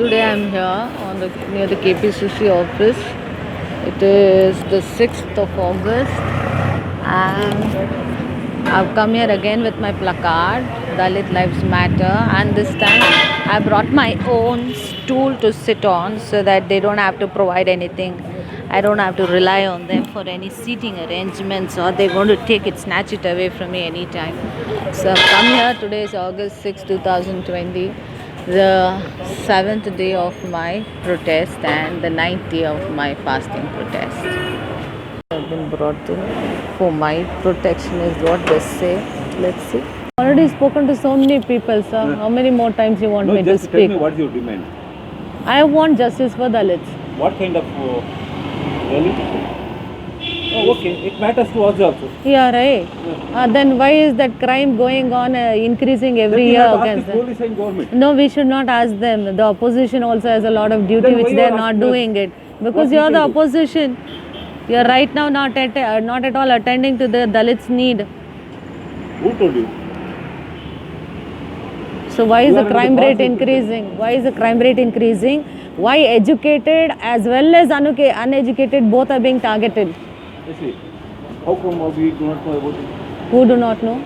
Today I'm here on near the KPCC office. It is the 6th of August and I've come here again with my placard, Dalit Lives Matter, and this time I brought my own stool to sit on so that they don't have to provide anything. I don't have to rely on them for any seating arrangements, or they're going to take it, snatch it away from me anytime. So I've come here. Today is August 6, 2020, the 7th day of my protest and the 9th day of my fasting protest. I've been brought in for my protection is what they say. Let's see. Already spoken to so many people, sir. How many more times you want me to speak? Tell me what's your demand. I want justice for Dalits. What kind of really? Oh, okay. It matters to us also. Yeah, right. Then why is that crime going on, increasing every year against the them? police and government. No, we should not ask them. The opposition also has a lot of duty Then why which you they are are not asking us? doing it. Because What you are we the can do? opposition. You are right now not at all attending to the Dalits' need. Who told you? So why is You the are in the crime past rate with increasing? Why is the crime rate increasing? Why educated as well as uneducated both are being targeted? You see, how come we do not know about it? Who do not know?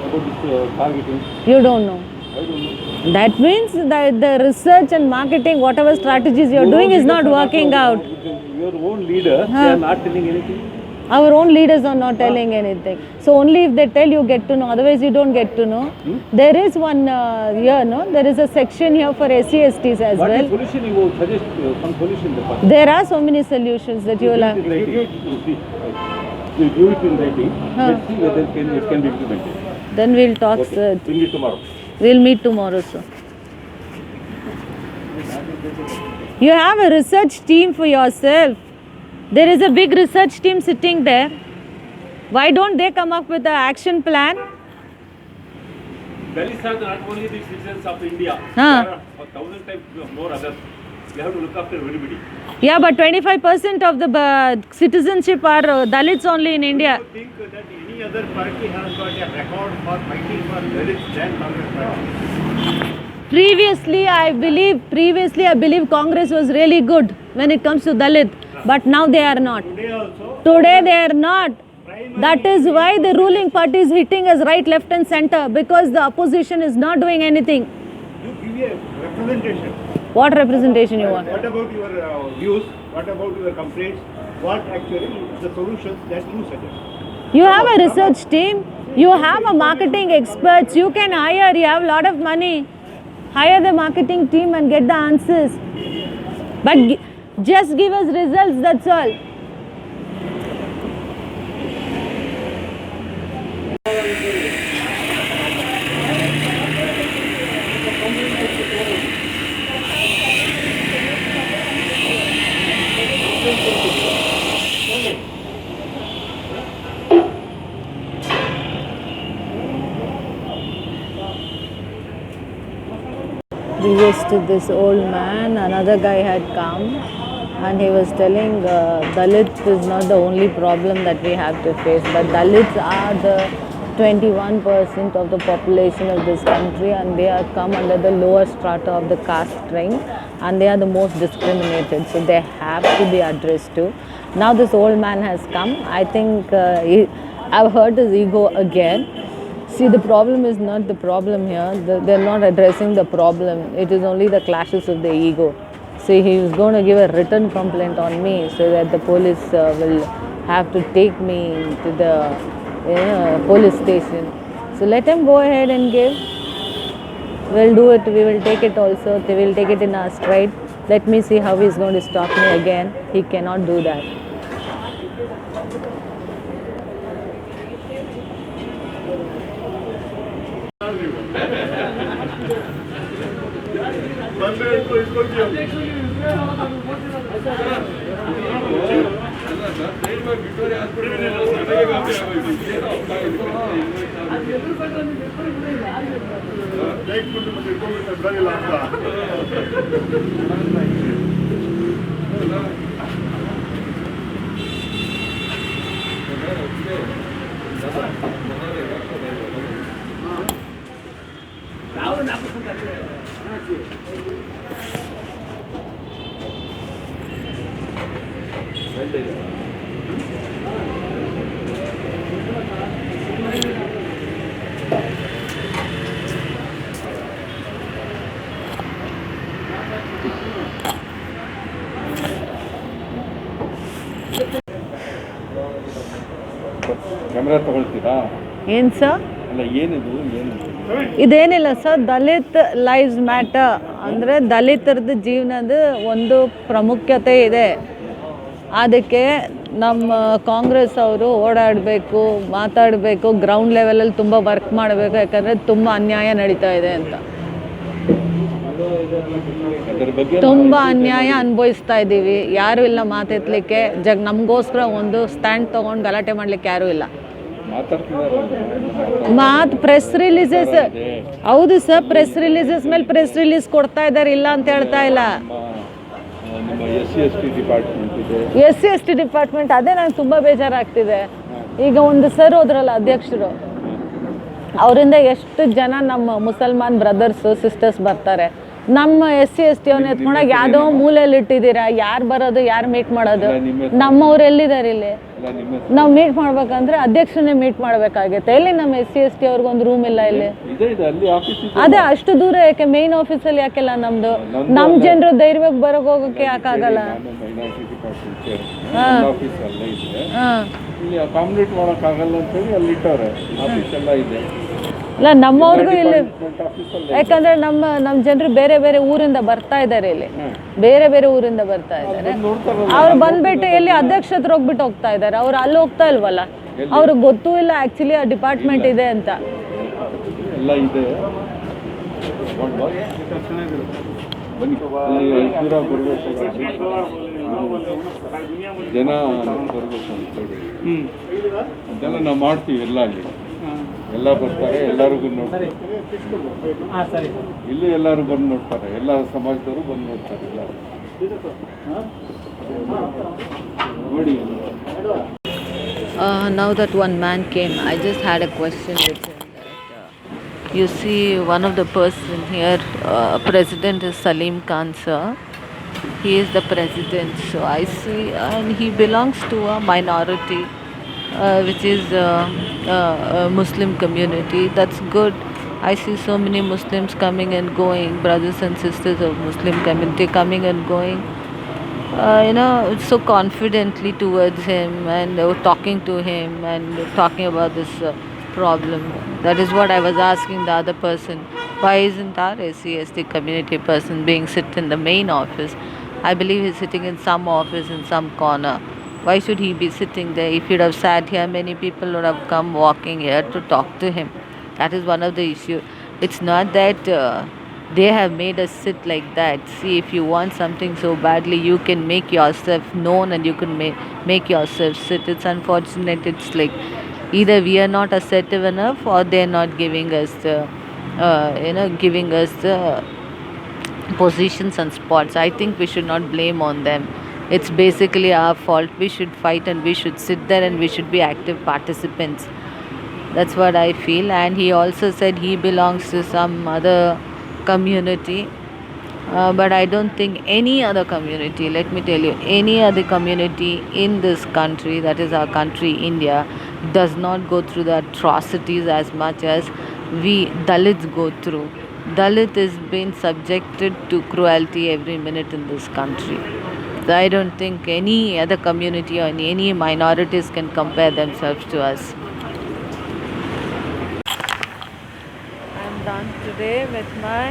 About this targeting? You don't know. I don't know. That means that the research and marketing, whatever strategies you are doing, is not working out. Your own leader, they are not telling anything. Our own leaders are not telling anything. So only if they tell, you get to know. Otherwise, you don't get to know. There is one here, no? There is a section here for SC/STs as What well. is solution you will suggest? Some solution the first. There are so many solutions that you will have. You give it in writing. Let's see whether it can be implemented. Then we'll talk, Okay. sir. Bring it tomorrow. We'll meet tomorrow, sir. You have a research team for yourself. There is a big research team sitting there. Why don't they come up with an action plan? Dalits are not only the citizens of India. Huh. There are 1,000 times more others. We have to look after everybody. Yeah, but 25% of the citizenship are Dalits only in India. Do you think that any other party has got a record for fighting for Dalits than Congress party? Previously, I believe Congress was really good when it comes to Dalit. But now they are not. Today also, Today they are not. That is why the ruling party is hitting us right, left and center, because the opposition is not doing anything. you give a representation. What representation you want? What about your views? What about your complaints? What actually the solutions that you suggest? You have a research team. You have a marketing experts. You can hire. You have a lot of money. Hire the marketing team and get the answers. But just give us results, that's all. Previous to this old man, another guy had come and he was telling Dalits is not the only problem that we have to face, but Dalits are the 21% of the population of this country, and they are come under the lower strata of the caste ring, and they are the most discriminated, so they have to be addressed too. Now this old man has come. I think I've hurt his ego again. See, the problem is not the problem here. They're not addressing the problem. It is only the clashes of the ego. See, he is going to give a written complaint on me so that the police will have to take me to the police station. So let him go ahead and give. We'll do it. We will take it also. They will take it in our stride. Let me see how he's going to stop me again. He cannot do that. Camera ತಗೊಳ್ತೀರಾ? ಏನು sir? ಅಲ್ಲ ಏನಿದು ಇದೇನಿಲ್ಲ sir, Dalit lives matter ಅಂದರೆ ದಲಿತರದ್ದು ಜೀವನದ ಒಂದು ಪ್ರಾಮುಖ್ಯತೆ ಇದೆ. ಅದಕ್ಕೆ ನಮ್ಮ ಕಾಂಗ್ರೆಸ್ ಅವರು ಓಡಾಡಬೇಕು, ಮಾತಾಡಬೇಕು, ಗ್ರೌಂಡ್ ಲೆವೆಲಲ್ಲಿ ತುಂಬ ವರ್ಕ್ ಮಾಡಬೇಕು. ಯಾಕಂದರೆ ತುಂಬ ಅನ್ಯಾಯ ನಡೀತಾ ಇದೆ ಅಂತ, ಅದ್ರ ಬಗ್ಗೆ ತುಂಬ ಅನ್ಯಾಯ ಅನುಭವಿಸ್ತಾ ಇದ್ದೀವಿ. ಯಾರೂ ಇಲ್ಲ ಮಾತೆತ್ತಲಿಕ್ಕೆ. ನಮಗೋಸ್ಕರ ಒಂದು ಸ್ಟ್ಯಾಂಡ್ ತೊಗೊಂಡು ಗಲಾಟೆ ಮಾಡಲಿಕ್ಕೆ ಯಾರೂ ಇಲ್ಲ. ಮಾತು ಪ್ರೆಸ್ ರಿಲೀಸಸ್, ಹೌದು ಸರ್, ಪ್ರೆಸ್ ರಿಲೀಸಸ್ ಮೇಲೆ ಪ್ರೆಸ್ ರಿಲೀಸ್ ಕೊಡ್ತಾ ಇದ್ದಾರೆ, ಇಲ್ಲ ಅಂತ ಹೇಳ್ತಾ ಇಲ್ಲ. ನಿಮ್ಮ SC/ST ಡಿಪಾರ್ಟ್ಮೆಂಟ್ ಇದೆ. SC/ST ಡಿಪಾರ್ಟ್ಮೆಂಟ್, ಅದೇ ನಂಗೆ ತುಂಬ ಬೇಜಾರಾಗ್ತಿದೆ. ಈಗ ಒಂದು ಸರ್ ಹೋದ್ರಲ್ಲ ಅಧ್ಯಕ್ಷರು, ಅವರಿಂದ ಎಷ್ಟು ಜನ ನಮ್ಮ ಮುಸಲ್ಮಾನ್ ಬ್ರದರ್ಸು ಸಿಸ್ಟರ್ಸ್ ಬರ್ತಾರೆ. ನಮ್ಮ SC/ST ಅವ್ನ ಎತ್ಕೊಂಡಾಗ ಯಾವುದೋ ಮೂಲೆಯಲ್ಲಿ ಇಟ್ಟಿದ್ದೀರಾ. ಯಾರು ಬರೋದು, ಯಾರು ಮೀಟ್ ಮಾಡೋದು? ನಮ್ಮವ್ರು ಎಲ್ಲಿದ್ದಾರೆ ಇಲ್ಲಿ? ನಾವು ಮೀಟ್ ಮಾಡ್ಬೇಕಂದ್ರೆ ಅಧ್ಯಕ್ಷರನ್ನೇ ಮೀಟ್ ಮಾಡಬೇಕಾಗುತ್ತೆ. ಎಲ್ಲಿ ನಮ್ಮ SC/ST ಅವ್ರಿಗೊಂದು ರೂಮ್ ಇಲ್ಲ ಇಲ್ಲಿ. ಅದೇ ಅಷ್ಟು ದೂರ ಯಾಕೆ? ಮೇನ್ ಆಫೀಸಲ್ಲಿ ಯಾಕೆಲ್ಲ ನಮ್ಮದು? ನಮ್ಮ ಜನರು ಧೈರ್ಯವಾಗಿ ಬರೋಕೆ ಹೋಗೋಕ್ಕೆ ಯಾಕಾಗಲ್ಲ? ಅಕಾಮಿಡೇಟ್ ಮಾಡೋಕ್ಕಾಗಲ್ಲ ಅಂತೇಳಿ ಅಲ್ಲಿ ಇಟ್ಟವ್ರೆ. ಆಫೀಸ್ ಎಲ್ಲ ಇದೆ. ಇಲ್ಲ, ನಮ್ಮವ್ರಿಗೂ ಇಲ್ಲಿ, ಯಾಕಂದರೆ ನಮ್ಮ ಜನರು ಬೇರೆ ಬೇರೆ ಊರಿಂದ ಬರ್ತಾ ಇದ್ದಾರೆ ಇಲ್ಲಿ, ಬೇರೆ ಬೇರೆ ಊರಿಂದ ಬರ್ತಾ ಇದ್ದಾರೆ. ಅವ್ರು ಬಂದ್ಬಿಟ್ಟು ಎಲ್ಲಿ ಅಧ್ಯಕ್ಷ ಹತ್ರ ಹೋಗ್ತಾ ಇದ್ದಾರೆ. ಅವ್ರು ಅಲ್ಲಿ ಹೋಗ್ತಾ ಇಲ್ವಲ್ಲ, ಅವ್ರಿಗೆ ಗೊತ್ತೂ ಇಲ್ಲ ಆ್ಯಕ್ಚುಲಿ ಆ ಡಿಪಾರ್ಟ್ಮೆಂಟ್ ಇದೆ ಅಂತ. ಎಲ್ಲ ಇದೆ. ಜನ ಬರಬೇಕು ಅಂತೇಳಿ ಅದೆಲ್ಲ ನಾವು ಮಾಡ್ತೀವಿ. ಎಲ್ಲ ಅಲ್ಲಿ ಎಲ್ಲ ಬರ್ತಾರೆ, ಎಲ್ಲರಿಗೂ ನೋಡ್ತಾರೆ. ಇಲ್ಲಿ ಎಲ್ಲರೂ ಬಂದು ನೋಡ್ತಾರೆ, ಎಲ್ಲ ಸಮಾಜದವರು ಬಂದು ನೋಡ್ತಾರೆ. ಎಲ್ಲ ನೋಡಿ. Now that one man came, I just had a question with him. You see, one of the person here, president is Salim Khan sir. He is the president. So I see, and he belongs to a minority, which is Muslim community. That's good. I see so many Muslims coming and going, brothers and sisters of Muslim community coming and going. So confidently towards him, and talking to him and talking about this problem. That is what I was asking the other person. Why isn't our SC/ST community person being sit in the main office? I believe he's sitting in some office in some corner. Why should he be sitting there? If he'd have sat here, many people would have come walking here to talk to him. That is one of the issues. It's not that they have made us sit like that. See, if you want something so badly, you can make yourself known and you can make yourself sit. It's unfortunate. It's like either we are not assertive enough, or they're not giving us the positions and spots. I think we should not blame on them. It's basically our fault. We should fight and we should sit there and we should be active participants. That's what I feel. And he also said he belongs to some other community. But I don't think any other community, let me tell you, any other community in this country, that is our country, India, does not go through the atrocities as much as we Dalits go through. Dalit is being subjected to cruelty every minute in this country. So I don't think any other community or any minorities can compare themselves to us. I'm done today with my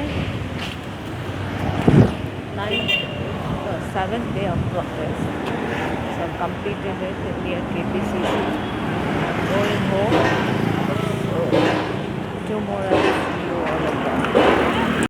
7th day of protest. So I've completed it near KPCC. I'm going home. So 2 more